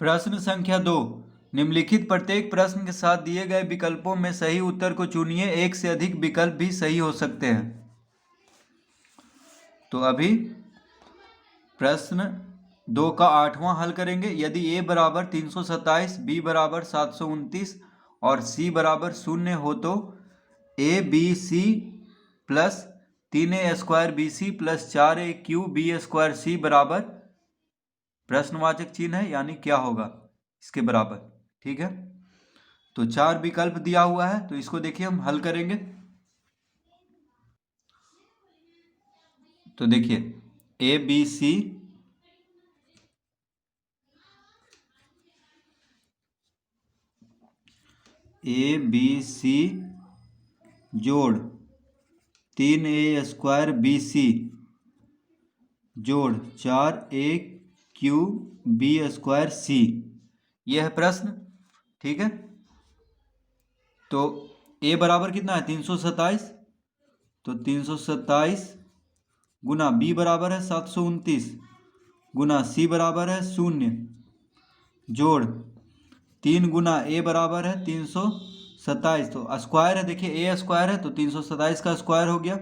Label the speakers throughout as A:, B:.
A: प्रश्न संख्या 2, निम्नलिखित प्रत्येक प्रश्न के साथ दिए गए विकल्पों में सही उत्तर को चुनिए। एक से अधिक विकल्प भी सही हो सकते हैं। तो अभी प्रश्न 2 का 8वां हल करेंगे। यदि a बराबर 327, b बराबर 729 और c बराबर 0 हो तो a b c plus 3a square B C plus 4a Q B square C बराबर प्रश्नवाचक चिन्ह है, यानी क्या होगा इसके बराबर। ठीक है, तो 4 विकल्प दिया हुआ है, तो इसको देखिए हम हल करेंगे। तो देखिए ए बी सी जोड़ 3a स्क्वायर बी सी जोड़ 4a क्यू बी स्क्वायर सी, यह है प्रश्न। ठीक है, तो a बराबर कितना है 327, तो 327 गुना b बराबर है 729 गुना c बराबर है 0 जोड़ 3 गुना a बराबर है 327, तो स्क्वायर है, देखिए a स्क्वायर है तो 327 का स्क्वायर हो गया।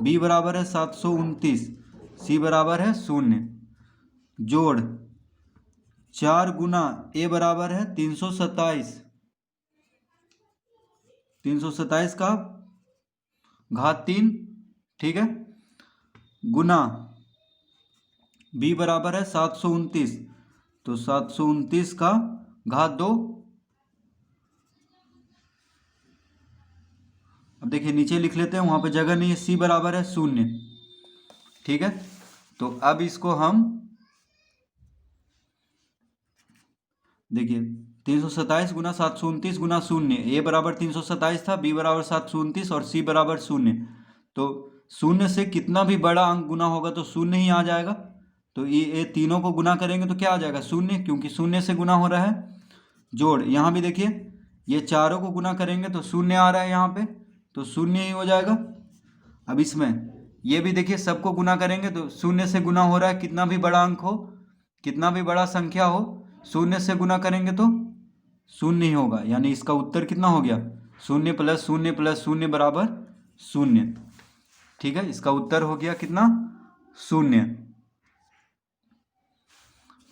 A: b बराबर है 729, c बराबर है 0 जोड़ 4 गुना a बराबर है 327, 327 का घात 3, ठीक है, गुना b बराबर है 729, तो 729 का घात 2। अब देखिए नीचे लिख लेते हैं, वहां पे जगह नहीं है, c बराबर है 0। ठीक है, तो अब इसको हम देखिए 327 गुना 729 गुना 0, a बराबर 327 था, b बराबर 729 और c बराबर 0। तो 0 से कितना भी बड़ा अंक गुना होगा तो 0 ही आ जाएगा। तो ये तीनों को गुना करेंगे तो क्या आ जाएगा 0, क्योंकि 0 से गुना हो रहा है। जोड़ यहाँ भी देखिए ये चारों को गुना करेंगे तो 0 आ रहा है यहाँ पे, तो 0 ही हो जाएगा। अब इसमें ये भी देखिए सबको गुना करेंगे तो 0 से गुना हो रहा है, कितना भी बड़ा अंक हो, कितना भी बड़ा संख्या हो, 0 से गुना करेंगे तो 0 ही होगा, यानी इसका उत्तर कितना हो गया 0 प्लस 0 प्लस 0 बराबर 0। ठीक है, इसका उत्तर हो गया कितना 0।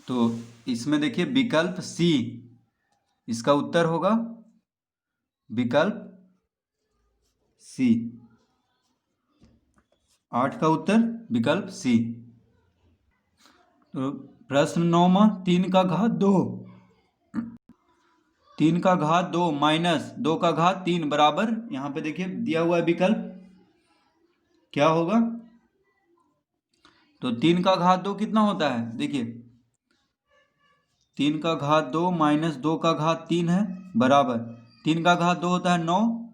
A: तो इसमें देखिए विकल्प सी इसका उत्तर होगा, विकल्प सी, 8 का उत्तर विकल्प सी। तो प्रश्न 9वां, 3 का घात 2, 3 का घात 2 माइनस 2 का घात 3 बराबर, यहां पे देखिए दिया हुआ है विकल्प, क्या होगा। तो 3 का घात 2 कितना होता है, देखिए 3 का घात 2 माइनस 2 का घात 3 है बराबर 3 का घात 2 होता है 9,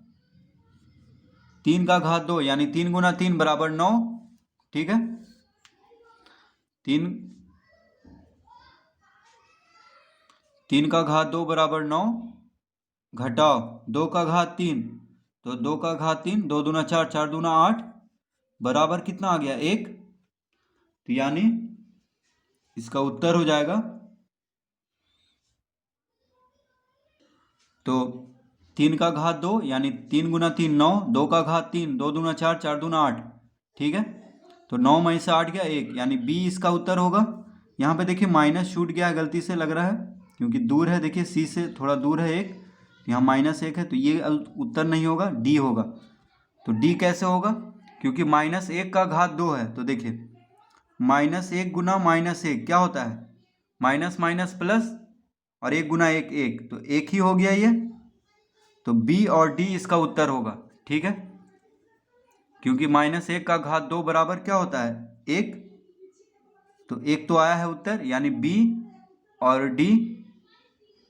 A: 3 का घात 2 यानी 3 गुना 3 बराबर 9। ठीक है, 3 का घात 2 बराबर 9, घटाओ 2 का घात 3, तो 2 का घात 3, 2 दूना 4, 4 दूना 8 बराबर कितना आ गया 1, तो यानी इसका उत्तर हो जाएगा, तो 3 का घात 2 यानी 3 गुना 3 9, 2 का घात 3, 2 दूना 4, 4 दूना 8। ठीक है, तो 9 में से 8 गया 1, यानी बी इसका उत्तर होगा। यहाँ पे देखिए माइनस छूट गया है, गलती से लग रहा है, क्योंकि दूर है, देखिए सी से थोड़ा दूर है 1, यहाँ -1 है, तो ये उत्तर नहीं होगा, डी होगा। तो डी कैसे होगा, क्योंकि -1 का घात 2 है, तो देखिए -1 गुना -1 क्या होता है, माइनस माइनस प्लस, और 1 गुना 1 1, तो 1 ही हो गया ये, तो बी और डी इसका उत्तर होगा। ठीक है, क्योंकि -1 का घात 2 बराबर क्या होता है 1, तो 1 तो आया है उत्तर, यानी बी और डी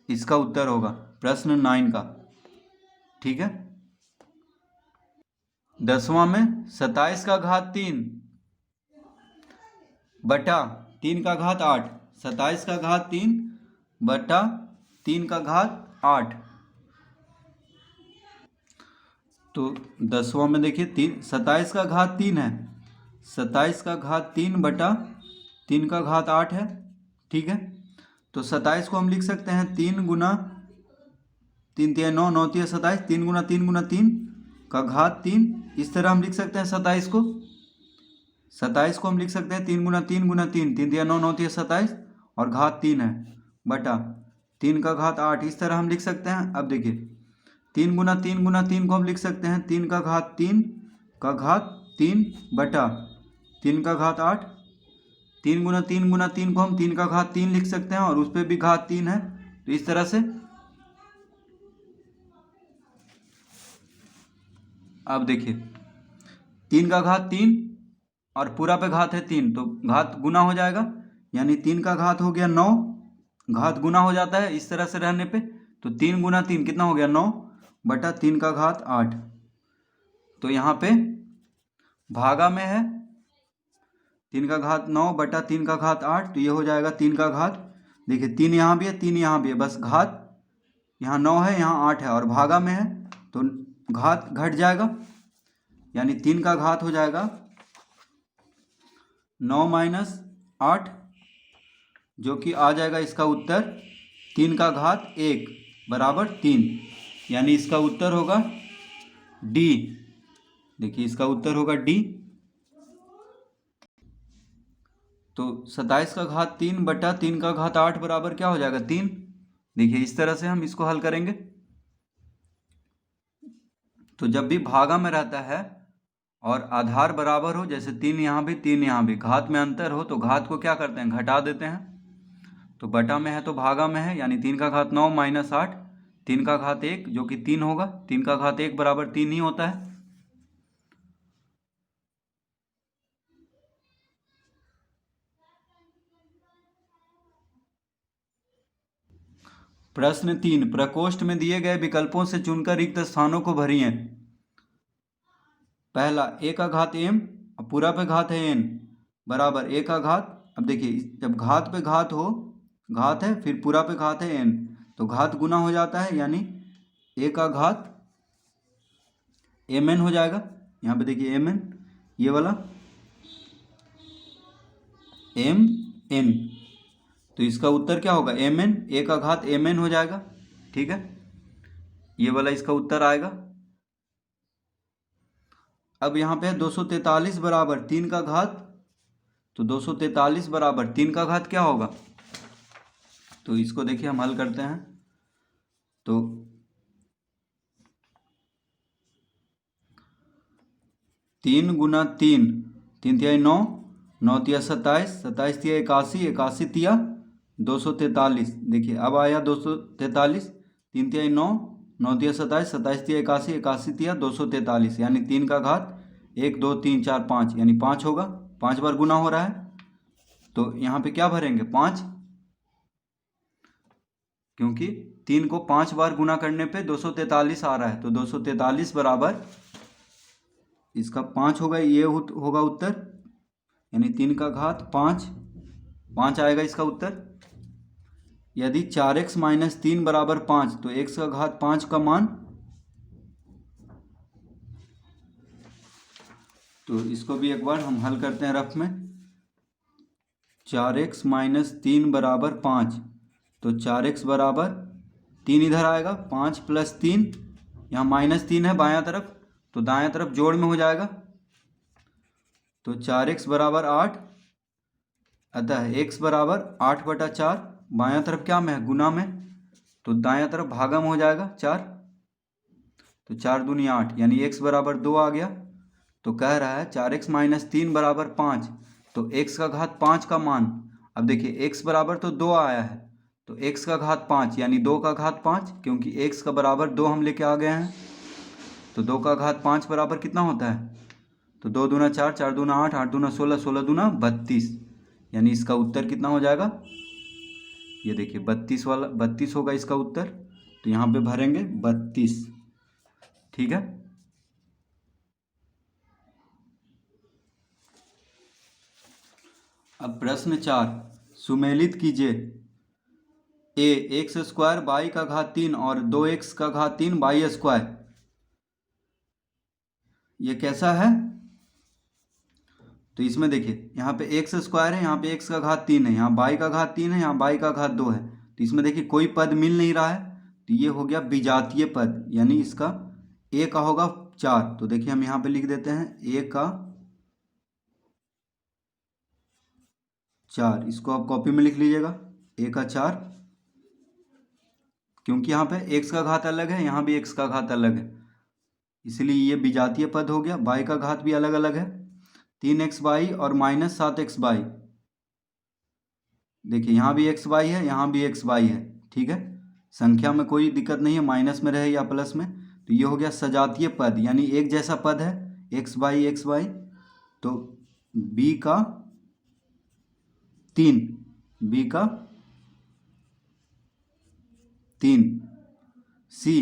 A: इसका उत्तर होगा प्रश्न 9 का। ठीक है, 10वां में 27 का घात 3 बटा 3 का घात 8, 27 का घात 3 बटा 3 का घात 8, तो 10वां में देखिए 27 का घात 3 है, 27 का घात 3 बटा 3 का घात 8 है। ठीक है, तो 27 को हम लिख सकते हैं 3 गुना 3 तिया 9, 9 तिया 27, 3 गुना 3 गुना 3 का घात 3। इस तरह हम लिख सकते हैं 27 को। 27 को हम लिख सकते हैं 3 गुना 3 गुना 3, 3 तिया 9, 9 तिया 27 और घात 3 है बटा 3 का घात 8। इस तरह हम लिख सकते हैं। अब देखिए 3 गुना 3 गुना 3 को हम लिख सकते हैं 3 का घात 3 का घात 3 बटा 3 का घात 8। 3 गुना 3 गुना 3 को हम 3 का घात 3 लिख सकते हैं और उस पर भी घात 3 है, तो इस तरह से। अब देखिए 3 का घात 3 और पूरा पे घात है 3, तो घात गुना हो जाएगा, यानी 3 का घात हो गया 9, घात गुना हो जाता है इस तरह से रहने पे। तो 3 गुना 3 कितना हो गया 9 बटा 3 का घात 8। तो यहाँ पे भागा में है 3 का घात 9 बटा 3 का घात 8, तो ये हो जाएगा 3 का घात, देखिए 3 यहाँ भी है 3 यहाँ भी है, बस घात यहाँ 9 है यहाँ 8 है और भागा में है तो घात घट जाएगा, यानी 3 का घात हो जाएगा 9 माइनस 8, जो कि आ जाएगा इसका उत्तर 3 का घात 1 बराबर 3, यानी इसका उत्तर होगा डी। देखिए इसका उत्तर होगा डी। तो 27 का घात 3 बटा 3 का घात 8 बराबर क्या हो जाएगा 3। देखिए इस तरह से हम इसको हल करेंगे। तो जब भी भागा में रहता है और आधार बराबर हो, जैसे 3 यहाँ भी 3 यहाँ भी, घात में अंतर हो तो घात को क्या करते हैं घटा देते हैं। तो बटा में है तो भागा में है, यानी 3 का घात 9 माइनस 8, 3 का घात 1 जो कि 3 होगा, 3 का घात 1 बराबर 3 ही होता है। प्रश्न 3, प्रकोष्ठ में दिए गए विकल्पों से चुनकर रिक्त स्थानों को भरिए। पहला a का घात m, पूरा पे घात है n बराबर a का घात। अब देखिए जब घात पे घात हो, घात है फिर पूरा पे घात है n, तो घात गुना हो जाता है, यानी a का घात mn हो जाएगा। यहाँ पे देखिए mn, ये वाला mn, तो इसका उत्तर क्या होगा mn, a का घात mn हो जाएगा। ठीक है, ये वाला इसका उत्तर आएगा। अब यहाँ पे है 243 बराबर 3 का घात, तो 243 बराबर 3 का घात क्या होगा, तो इसको देखिए हम हल करते हैं। तो 3 गुना 3, 3 तिया 9, 9 तिया 27, 27 तिया 81, 81 तिया 243। देखिए अब आया 243, 3 तिया 9, 9 तिया 27, 27 तिया 81, 81 तिया 243, यानी 3 का घात 1 2 3 4 5, यानी 5 होगा, 5 बार गुना हो रहा है। तो यहाँ पे क्या भरेंगे 5, क्योंकि 3 को 5 बार गुना करने पे 243 आ रहा है, तो 243 बराबर इसका 5 होगा, ये होगा उत्तर, यानी 3 का घात 5, 5 आएगा इसका उत्तर। यदि 4x माइनस 3 बराबर 5, तो x का घात 5 का मान, तो इसको भी एक बार हम हल करते हैं रफ में। 4x माइनस 3 बराबर 5, तो 4x बराबर 3 इधर आएगा, 5 प्लस 3, यहाँ माइनस 3 है बायां तरफ, तो दायां तरफ जोड़ में हो जाएगा, तो 4x बराबर 8, अतः x बराबर 8 बटा 4, बायां तरफ क्या में है गुना में, तो दायां तरफ भागा में हो जाएगा 4, तो 4 दूनी 8, यानी x बराबर 2 आ गया। तो कह रहा है 4x माइनस 3 बराबर 5, तो x का घात 5 का मान, अब देखिए x बराबर तो 2 आया है, तो x का घात 5 यानी 2 का घात 5, क्योंकि x का बराबर 2 हम लेके आ गए हैं, तो 2 का घात 5 बराबर कितना होता है, तो 2 दूना 4, 4 दूना 8, 8 दूना 16, 16 दूना 32, यानी इसका उत्तर कितना हो जाएगा, ये देखिए 32 वाला 32 होगा इसका उत्तर। तो यहाँ पे भरेंगे 32। ठीक है, अब प्रश्न 4, सुमेलित कीजिए a एक्स स्क्वायर बाई का घात 3 और 2x का घात 3 बाई स्क्वायर, ये कैसा है। तो इसमें देखिए यहाँ पे एक्स स्क्वायर है, यहाँ पे एक्स का घात 3 है, यहाँ बाई का घात 3 है, यहाँ बाई का घात 2 है। तो इसमें देखिए कोई पद मिल नहीं रहा है, तो ये हो गया विजातीय पद, यानी इसका ए का होगा 4। तो देखिए हम यहाँ पे लिख देते हैं ए का 4, इसको आप कॉपी में लिख लीजिएगा, ए का 4, क्योंकि यहाँ पे एक्स का घात अलग है, यहाँ भी एक्स का घात अलग है, इसलिए ये विजातीय पद हो गया। बाई का घात भी अलग अलग है, 3x बाई और माइनस 7x बाई। देखिए यहाँ भी x बाई है, यहाँ भी x बाई है, ठीक है, संख्या में कोई दिक्कत नहीं है, माइनस में रहे या प्लस में। तो ये हो गया सजातीय पद, यानी एक जैसा पद है, x बाई। तो b का 3, b का 3, c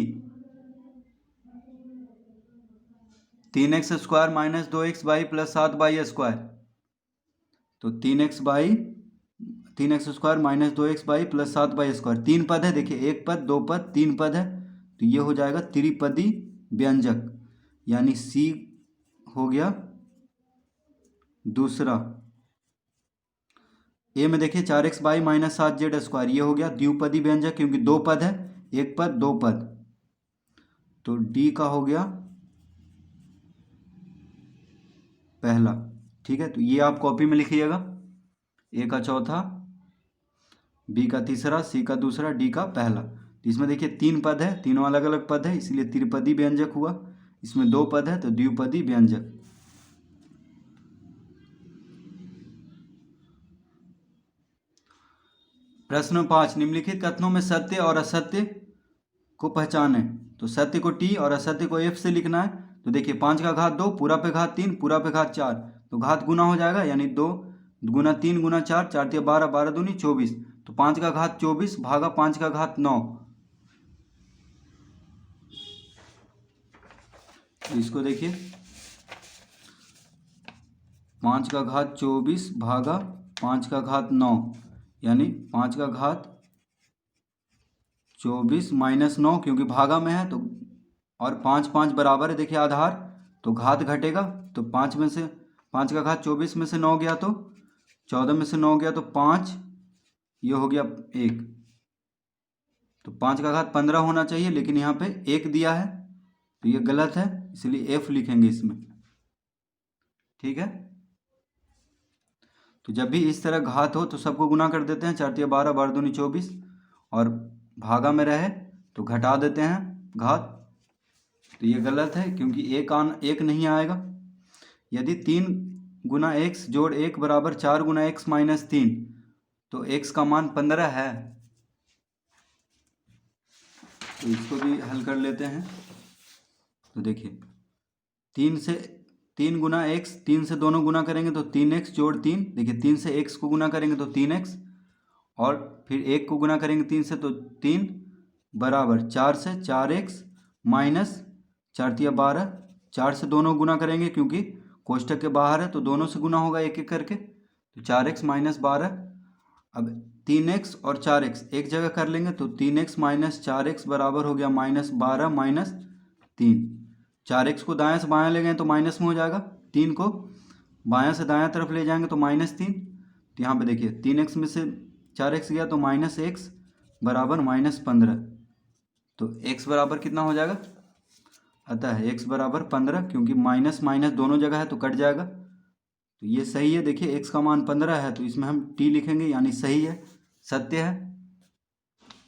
A: 3x square minus 2x by plus 7 by square. तो 3x square minus 2x by plus 7 by square. 3 पद है, देखिए 1 पद 2 पद 3 पद है, तो ये हो जाएगा त्रिपदी व्यंजक, यानी सी हो गया दूसरा। ए में देखिए 4x by minus 7z square, ये हो गया द्विपदी व्यंजक, क्योंकि 2 पद है, 1 पद 2 पद। तो डी का हो गया पहला, ठीक है। तो ये आप कॉपी में लिखिएगा, ए का चौथा, बी का तीसरा, सी का दूसरा, डी का पहला। तो इसमें देखिए 3 पद है, तीनों अलग अलग पद है, इसलिए त्रिपदी व्यंजक हुआ। इसमें 2 पद है तो द्विपदी व्यंजक। प्रश्न 5, निम्नलिखित कथनों में सत्य और असत्य को पहचानें। तो सत्य को टी और असत्य को एफ से लिखना है। तो देखिए 5 का घात 2, पूरा पे घात 3, पूरा पे घात 4, तो घात गुना हो जाएगा, यानी 2 गुना 3 गुना 4, 4 तिया 12, 12 दूनी 24। तो 5 का घात 24 भागा 5 का घात 9। तो इसको देखिए 5 का घात 24 भागा 5 का घात 9, यानी 5 का घात 24 माइनस 9, क्योंकि भागा में है तो, और 5 5 बराबर है, देखिए आधार, तो घात घटेगा। तो 5 में से 5 का घात 24 में से 9 गया तो 14 में से 9 गया तो 5, ये हो गया 1। तो 5 का घात 15 होना चाहिए, लेकिन यहाँ पे 1 दिया है, तो ये गलत है, इसलिए एफ लिखेंगे इसमें, ठीक है। तो जब भी इस तरह घात हो तो सबको गुना कर देते हैं, 4 तिया 12, 12 दूनी 24, और भागा में रहे तो घटा देते हैं घात। तो ये गलत है, क्योंकि एक नहीं आएगा। यदि 3 गुना एक्स जोड़ 1 बराबर 4 गुना एक्स माइनस 3, तो एक्स का मान 15 है। तो इसको भी हल कर लेते हैं। तो देखिए 3 गुना एक्स, 3 से दोनों गुना करेंगे तो 3x जोड़ 3, देखिए 3 से x को गुना करेंगे तो 3x, और फिर 1 को गुना करेंगे 3 से तो 3 बराबर 4 से 4x माइनस 4 तिया 12, 4 से दोनों गुना करेंगे क्योंकि कोष्टक के बाहर है, तो दोनों से गुना होगा एक एक करके, तो 4x माइनस 12। अब 3x और 4x एक जगह कर लेंगे तो 3x माइनस 4x बराबर हो गया माइनस 12 माइनस 3। 4x को दायां से बायां ले गए तो माइनस में हो जाएगा, 3 को बायां से दायां तरफ ले जाएंगे तो माइनस 3। तो यहाँ पे देखिए 3x में से 4x गया तो माइनस x बराबर माइनस 15। तो x बराबर कितना हो जाएगा, अतः x बराबर 15, क्योंकि माइनस माइनस दोनों जगह है तो कट जाएगा। तो ये सही है, देखिए x का मान 15 है, तो इसमें हम t लिखेंगे, यानी सही है, सत्य है।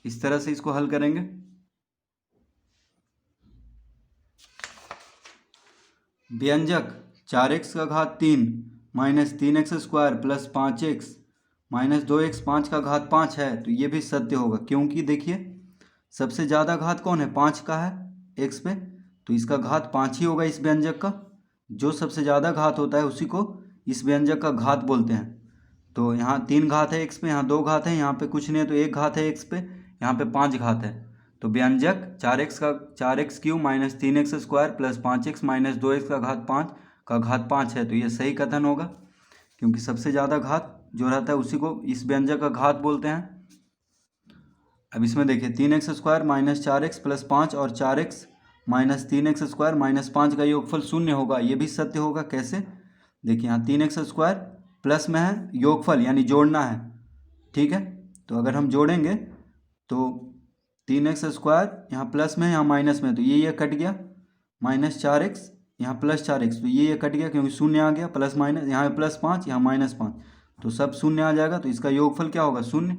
A: इस तरह से इसको हल करेंगे। व्यंजक 4x का घात 3 minus 3x square plus 5x minus 2x 5 का घात 5 है, तो ये भी सत्य होगा, क्योंकि देखिए सबसे ज़्यादा घात कौन है, 5 का है x पे, तो इसका घात 5 ही होगा इस व्यंजक का। जो सबसे ज़्यादा घात होता है उसी को इस व्यंजक का घात बोलते हैं। तो यहाँ 3 घात है x पे, यहाँ 2 घात है, यहाँ पे कुछ नहीं है तो 1 घात है x पे, यहाँ पे 5 घात है। तो व्यंजक 4x cube minus 3x square plus 5x minus 2x का घात 5 है। तो ये सही कथन होगा, क्योंकि सबसे ज़्यादा घात जो रहता है उसी को इस व्यंजक का घात बोलते हैं। अब इसमें देखिए 3x square minus 4x plus 5 और 4x minus 3x square minus 5 का योगफल 0 होगा, ये भी सत्य होगा। कैसे, देखिए यहाँ 3x² प्लस में है, योगफल यानी जोड़ना है, ठीक है। तो अगर हम जोड़ेंगे तो 3x² यहाँ प्लस में, यहाँ माइनस में, तो ये कट गया, -4x, यहाँ +4x, तो ये कट गया क्योंकि शून्य आ गया, प्लस माइनस, यहाँ +5, यहाँ -5, तो सब शून्य आ जाएगा। तो इसका योगफल क्या होगा? शून्य,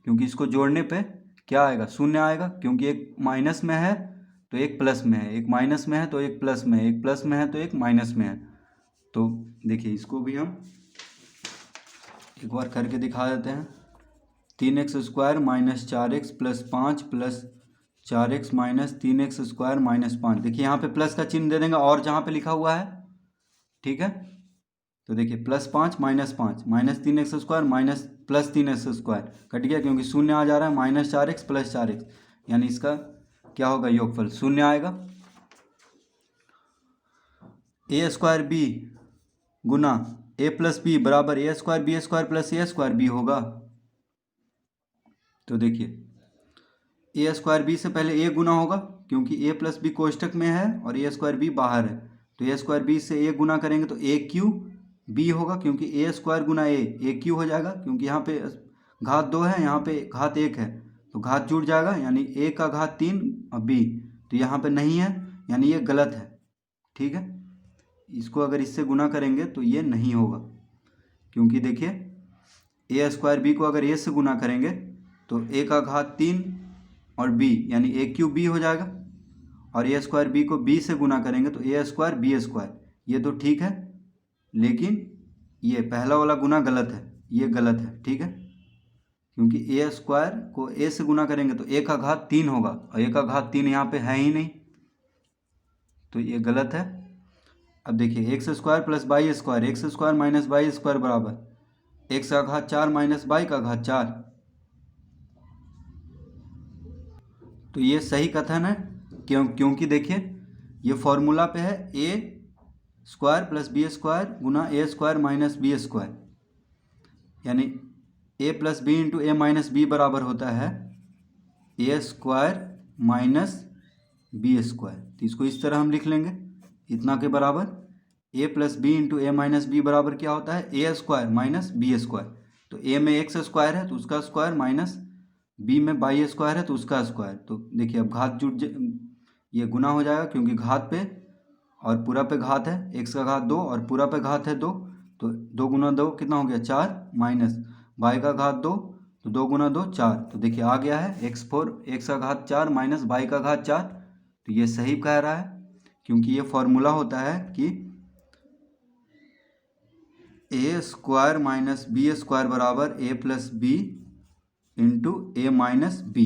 A: क्योंकि इसको जोड़ने पे क्या आएगा? शून्य आएगा, क्योंकि एक माइनस में है तो एक प्लस में है, एक माइनस में है तो एक प्लस में है, एक प्लस में है तो एक माइनस में है। तो देखिए इसको भी हम एक बार करके दिखा देते हैं। 3x² -4x + 5 + 4x - 3x² - 5। देखिए यहाँ पे प्लस का चिन्ह दे देंगे और जहाँ पे लिखा हुआ है, ठीक है। तो देखिए +5 - 5 -3x² +3x² कट गया क्योंकि शून्य आ जा रहा है, -4x + 4x, यानी इसका क्या होगा? योगफल शून्य आएगा। a² b Guna a + b बराबर a² b² + a² b होगा। तो देखिए a² b से पहले a गुना होगा, क्योंकि a + b कोष्टक में है और a² b बाहर है, तो a² b से a गुना करेंगे तो a³ b होगा, क्योंकि a² गुना a³ हो जाएगा, क्योंकि यहाँ पे घात 2 है, यहाँ पे घात 1 है, तो घात जुड़ जाएगा, यानी a का घात 3 और b, तो यहाँ पे नहीं है, यानी ये गलत है, ठीक है। इसको अगर इससे गुना करेंगे तो ये नहीं होगा, क्योंकि देखिए a² b को अगर a से गुना करेंगे तो a का घात 3 और b, यानी a³ b हो जाएगा, और a² b को b से गुना करेंगे तो a² b², ये तो ठीक है, लेकिन ये पहला वाला गुना गलत है, ये गलत है, ठीक है, क्योंकि a² को a से गुना करेंगे तो a का घात 3 होगा, और a का घात 3 यहाँ पे है ही नहीं, तो ये गलत है। अब देखिए x² + y², x² - y² बराबर x का घात 4 - y का घात 4, तो ये सही कथन है, क्योंकि देखिए ये फॉर्मूला पे है a² + b² गुना a² - b², यानी a + b × a - b बराबर होता है a² - b²। तो इसको इस तरह हम लिख लेंगे, इतना के बराबर a + b × a - b बराबर क्या होता है? a² - b²। तो a में x² है तो उसका स्क्वायर, माइनस b में y² है तो उसका स्क्वायर। तो देखिए अब घात ये गुना हो जाएगा, क्योंकि घात पे और पूरा पे घात है, x का घात 2 और पूरा पे घात है 2, तो 2 × 2 कितना हो गया? 4, माइनस y का घात 2, तो 2 × 2 4, तो देखिए आ गया है x का घात 4 माइनस y का घात 4। तो ये सही कह रहा है, क्योंकि ये फॉर्मूला होता है कि a² - b² बराबर a + b × a - b,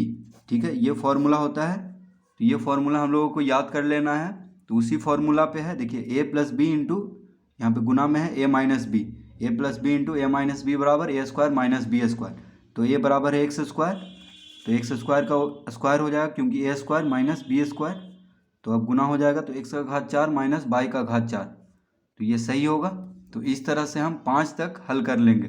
A: ठीक है, ये फॉर्मूला होता है। तो ये फॉर्मूला हम लोगों को याद कर लेना है, तो उसी फॉर्मूला पे है। देखिए a + b यहाँ पे गुना में है a - b, a + b × a - b बराबर a² - b², तो a बराबर है x², तो x² का स्क्वायर हो जाएगा, क्योंकि a² - b², तो अब गुना हो जाएगा, तो x का घात 4 माइनस y का घात 4, तो ये सही होगा। तो इस तरह से हम 5 तक हल कर लेंगे।